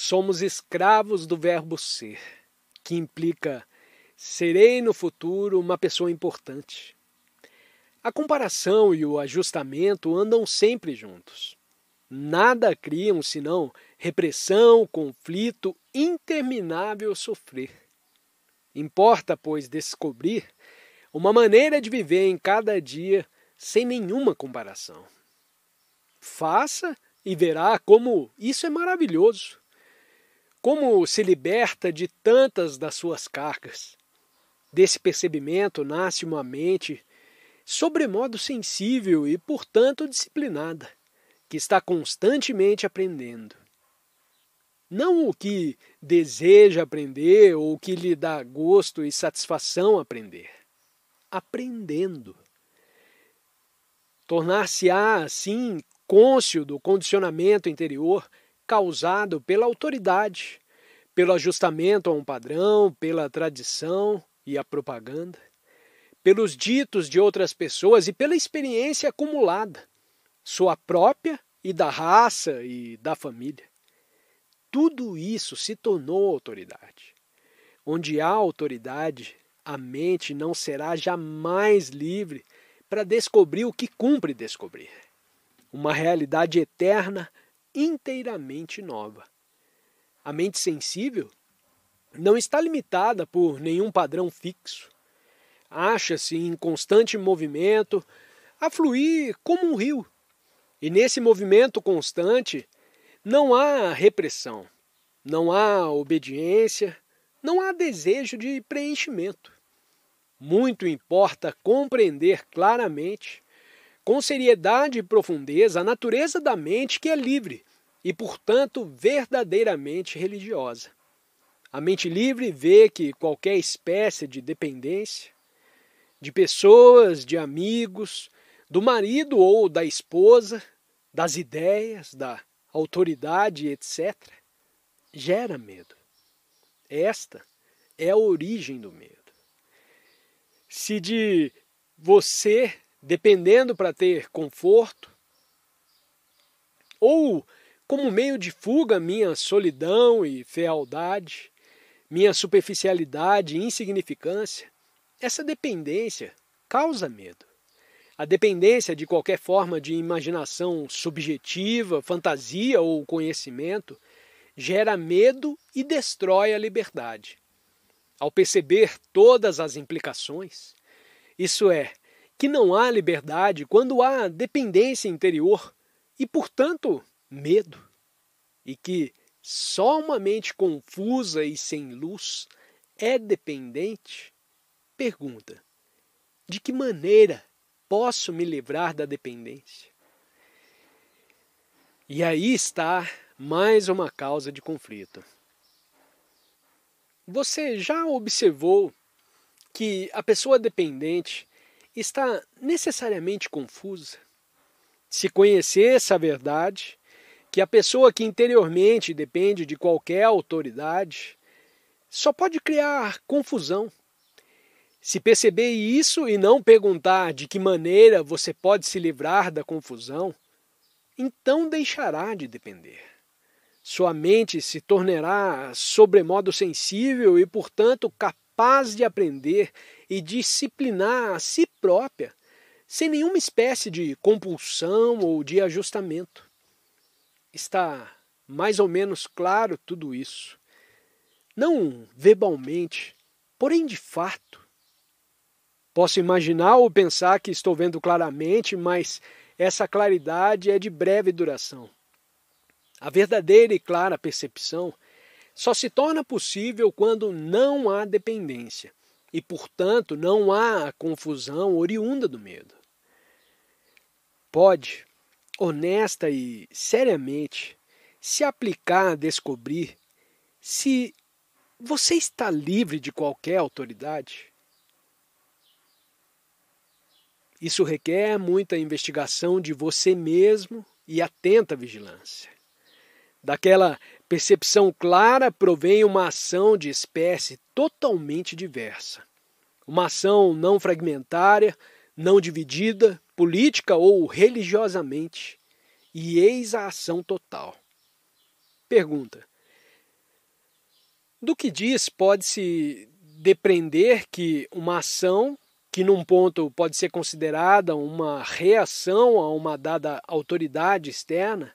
Somos escravos do verbo ser, que implica serei no futuro uma pessoa importante. A comparação e o ajustamento andam sempre juntos. Nada criam senão repressão, conflito, interminável sofrer. Importa, pois, descobrir uma maneira de viver em cada dia sem nenhuma comparação. Faça e verá como isso é maravilhoso. Como se liberta de tantas das suas cargas. Desse percebimento nasce uma mente sobremodo sensível e, portanto, disciplinada, que está constantemente aprendendo. Não o que deseja aprender ou o que lhe dá gosto e satisfação aprender. Aprendendo. Tornar-se-á, assim, cônscio do condicionamento interior causado pela autoridade, pelo ajustamento a um padrão, pela tradição e a propaganda, pelos ditos de outras pessoas e pela experiência acumulada, sua própria e da raça e da família. Tudo isso se tornou autoridade. Onde há autoridade, a mente não será jamais livre para descobrir o que cumpre descobrir. Uma realidade eterna, inteiramente nova. A mente sensível não está limitada por nenhum padrão fixo. Acha-se em constante movimento, a fluir como um rio. E nesse movimento constante não há repressão, não há obediência, não há desejo de preenchimento. Muito importa compreender claramente, com seriedade e profundeza, a natureza da mente que é livre e, portanto, verdadeiramente religiosa. A mente livre vê que qualquer espécie de dependência, de pessoas, de amigos, do marido ou da esposa, das ideias, da autoridade, etc., gera medo. Esta é a origem do medo. Se de você, dependendo para ter conforto, ou como meio de fuga minha solidão e fealdade, minha superficialidade e insignificância, essa dependência causa medo. A dependência de qualquer forma de imaginação subjetiva, fantasia ou conhecimento gera medo e destrói a liberdade. Ao perceber todas as implicações, isso é, que não há liberdade quando há dependência interior e, portanto, medo, e que só uma mente confusa e sem luz é dependente, pergunta: de que maneira posso me livrar da dependência? E aí está mais uma causa de conflito. Você já observou que a pessoa dependente está necessariamente confusa? Se conhecesse a verdade, que a pessoa que interiormente depende de qualquer autoridade só pode criar confusão. Se perceber isso e não perguntar de que maneira você pode se livrar da confusão, então deixará de depender. Sua mente se tornará sobremodo sensível e, portanto, capaz de aprender e disciplinar a si própria, sem nenhuma espécie de compulsão ou de ajustamento. Está mais ou menos claro tudo isso. Não verbalmente, porém de fato. Posso imaginar ou pensar que estou vendo claramente, mas essa claridade é de breve duração. A verdadeira e clara percepção só se torna possível quando não há dependência e, portanto, não há a confusão oriunda do medo. Pode, honesta e seriamente, se aplicar a descobrir se você está livre de qualquer autoridade? Isso requer muita investigação de você mesmo e atenta vigilância. Daquela percepção clara provém uma ação de espécie totalmente diversa. Uma ação não fragmentária, não dividida, política ou religiosamente. E eis a ação total. Pergunta: Do que diz, pode-se depreender que uma ação, que num ponto pode ser considerada uma reação a uma dada autoridade externa,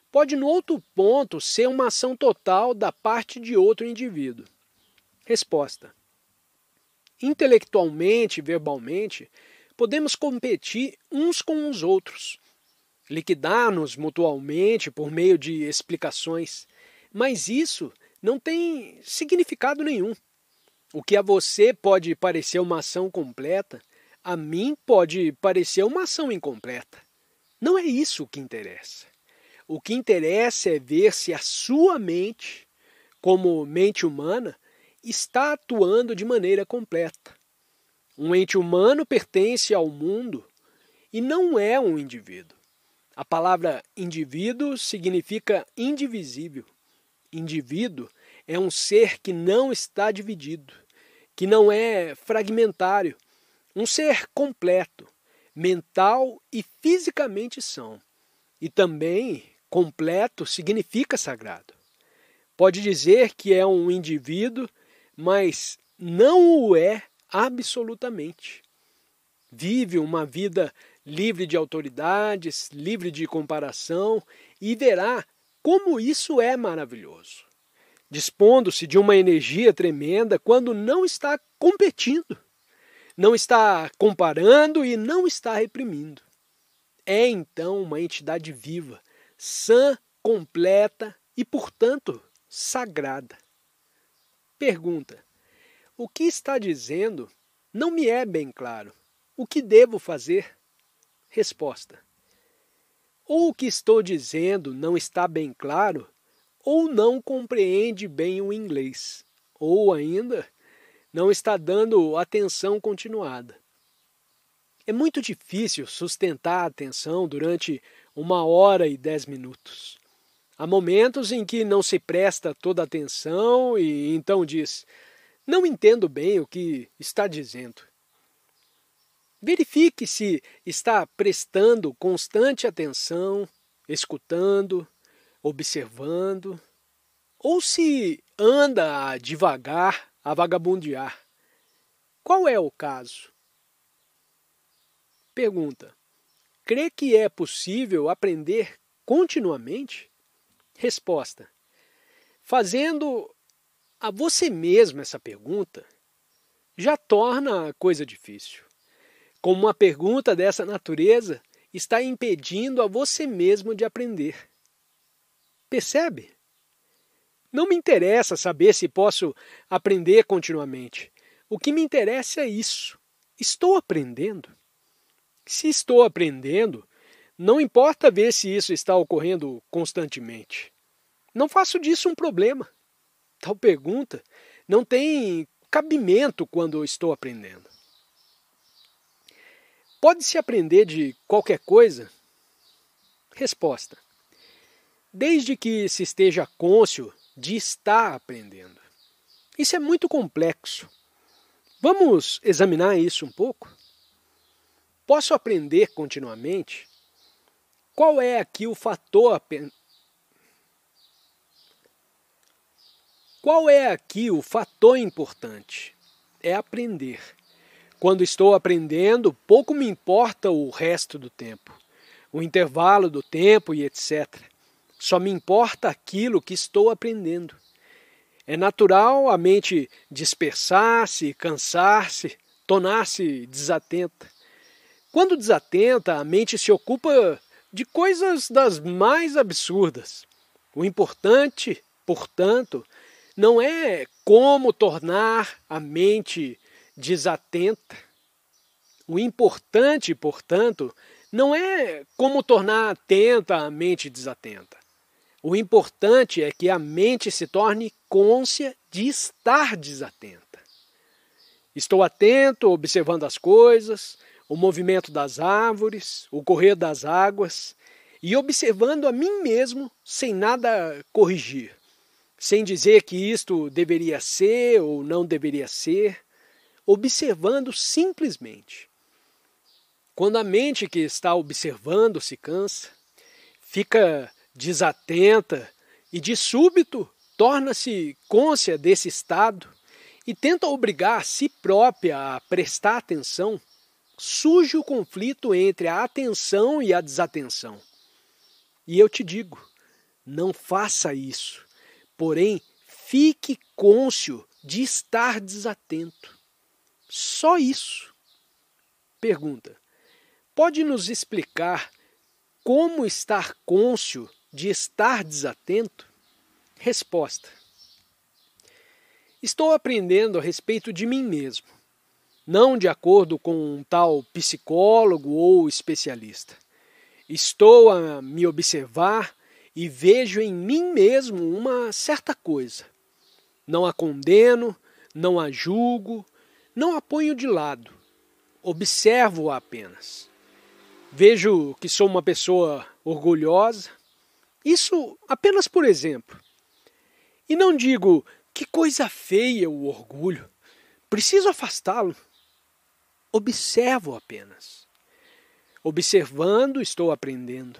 pode no outro ponto ser uma ação total da parte de outro indivíduo. Resposta: intelectualmente e verbalmente, podemos competir uns com os outros, liquidar-nos mutualmente por meio de explicações, mas isso não tem significado nenhum. O que a você pode parecer uma ação completa, a mim pode parecer uma ação incompleta. Não é isso o que interessa. O que interessa é ver se a sua mente, como mente humana, está atuando de maneira completa. Um ente humano pertence ao mundo e não é um indivíduo. A palavra indivíduo significa indivisível. Indivíduo é um ser que não está dividido, que não é fragmentário, um ser completo, mental e fisicamente são. E também completo significa sagrado. Pode dizer que é um indivíduo, mas não o é absolutamente. Vive uma vida livre de autoridades, livre de comparação e verá como isso é maravilhoso. Dispondo-se de uma energia tremenda quando não está competindo, não está comparando e não está reprimindo. É então uma entidade viva, sã, completa e, portanto, sagrada. Pergunta: o que está dizendo não me é bem claro. O que devo fazer? Resposta: ou o que estou dizendo não está bem claro, ou não compreende bem o inglês, ou ainda não está dando atenção continuada. É muito difícil sustentar a atenção durante 1 hora e 10 minutos. Há momentos em que não se presta toda a atenção e então diz: não entendo bem o que está dizendo. Verifique se está prestando constante atenção, escutando, observando, ou se anda devagar a vagabundear. Qual é o caso? Pergunta: crê que é possível aprender continuamente? Resposta: fazendo a você mesmo essa pergunta, já torna a coisa difícil. Como uma pergunta dessa natureza está impedindo a você mesmo de aprender. Percebe? Não me interessa saber se posso aprender continuamente. O que me interessa é isso. Estou aprendendo? Se estou aprendendo, não importa ver se isso está ocorrendo constantemente. Não faço disso um problema. Tal pergunta não tem cabimento quando estou aprendendo. Pode-se aprender de qualquer coisa? Resposta: desde que se esteja cônscio de estar aprendendo. Isso é muito complexo. Vamos examinar isso um pouco? Posso aprender continuamente? Qual é aqui o fator importante? É aprender. Quando estou aprendendo, pouco me importa o resto do tempo, o intervalo do tempo e etc. Só me importa aquilo que estou aprendendo. É natural a mente dispersar-se, cansar-se, tornar-se desatenta. Quando desatenta, a mente se ocupa de coisas das mais absurdas. O importante, portanto, não é como tornar a mente desatenta. O importante, portanto, não é como tornar atenta a mente desatenta. O importante é que a mente se torne cônscia de estar desatenta. Estou atento, observando as coisas, o movimento das árvores, o correr das águas, e observando a mim mesmo sem nada corrigir, sem dizer que isto deveria ser ou não deveria ser, observando simplesmente. Quando a mente que está observando se cansa, fica desatenta e de súbito torna-se cônscia desse estado e tenta obrigar a si própria a prestar atenção, surge o conflito entre a atenção e a desatenção. E eu te digo, não faça isso, porém fique cônscio de estar desatento. Só isso. Pergunta: pode nos explicar como estar cônscio de estar desatento? Resposta: estou aprendendo a respeito de mim mesmo, não de acordo com um tal psicólogo ou especialista. Estou a me observar e vejo em mim mesmo uma certa coisa. Não a condeno, não a julgo, não a ponho de lado. Observo-a apenas. Vejo que sou uma pessoa orgulhosa. Isso apenas por exemplo. E não digo, que coisa feia o orgulho. Preciso afastá-lo. Observo apenas. Observando, estou aprendendo.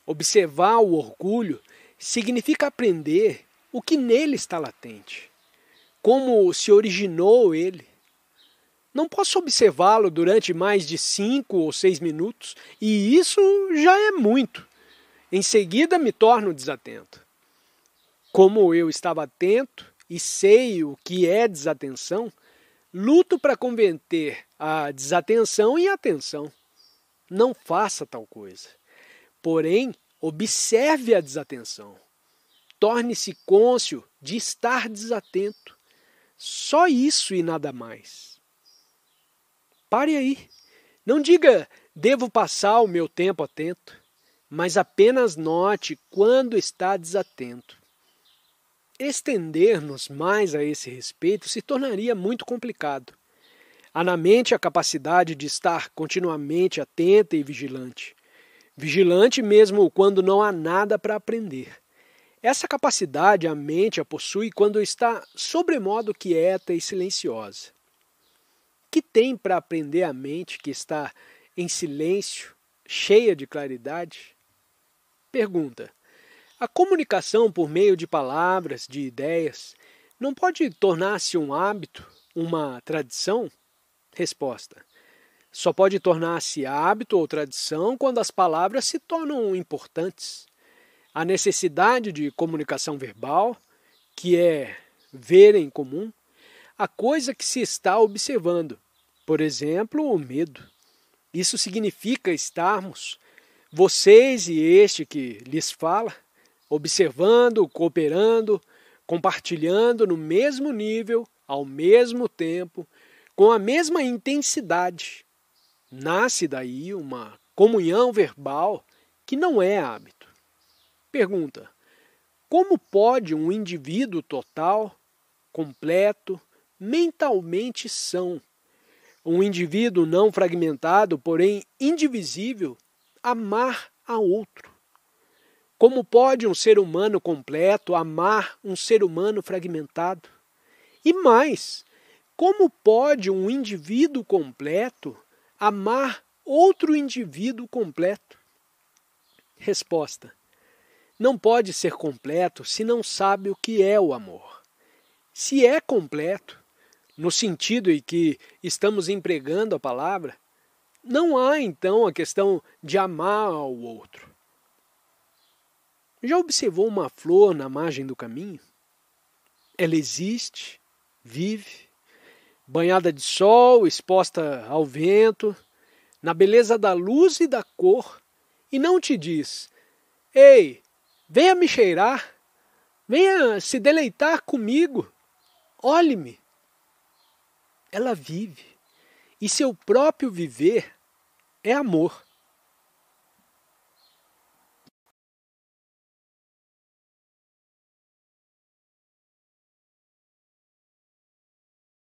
Observar o orgulho significa aprender o que nele está latente. Como se originou ele. Não posso observá-lo durante mais de 5 ou 6 minutos, e isso já é muito. Em seguida me torno desatento. Como eu estava atento e sei o que é desatenção, luto para converter a desatenção em atenção. Não faça tal coisa. Porém, observe a desatenção. Torne-se cônscio de estar desatento. Só isso e nada mais. Pare aí. Não diga, devo passar o meu tempo atento, mas apenas note quando está desatento. Estender-nos mais a esse respeito se tornaria muito complicado. Há na mente a capacidade de estar continuamente atenta e vigilante. Vigilante mesmo quando não há nada para aprender. Essa capacidade a mente a possui quando está sobremodo quieta e silenciosa. Que tem para aprender a mente que está em silêncio, cheia de claridade? Pergunta: a comunicação por meio de palavras, de ideias, não pode tornar-se um hábito, uma tradição? Resposta: só pode tornar-se hábito ou tradição quando as palavras se tornam importantes. A necessidade de comunicação verbal, que é ver em comum, a coisa que se está observando. Por exemplo, o medo. Isso significa estarmos, vocês e este que lhes fala, observando, cooperando, compartilhando no mesmo nível, ao mesmo tempo, com a mesma intensidade. Nasce daí uma comunhão verbal que não é hábito. Pergunta: como pode um indivíduo total, completo, mentalmente são, um indivíduo não fragmentado, porém indivisível, amar a outro? Como pode um ser humano completo amar um ser humano fragmentado? E mais, como pode um indivíduo completo amar outro indivíduo completo? Resposta: não pode ser completo se não sabe o que é o amor. Se é completo, no sentido em que estamos empregando a palavra, não há então a questão de amar ao outro. Já observou uma flor na margem do caminho? Ela existe, vive, banhada de sol, exposta ao vento, na beleza da luz e da cor, e não te diz: ei, venha me cheirar, venha se deleitar comigo, olhe-me. Ela vive, e seu próprio viver é amor.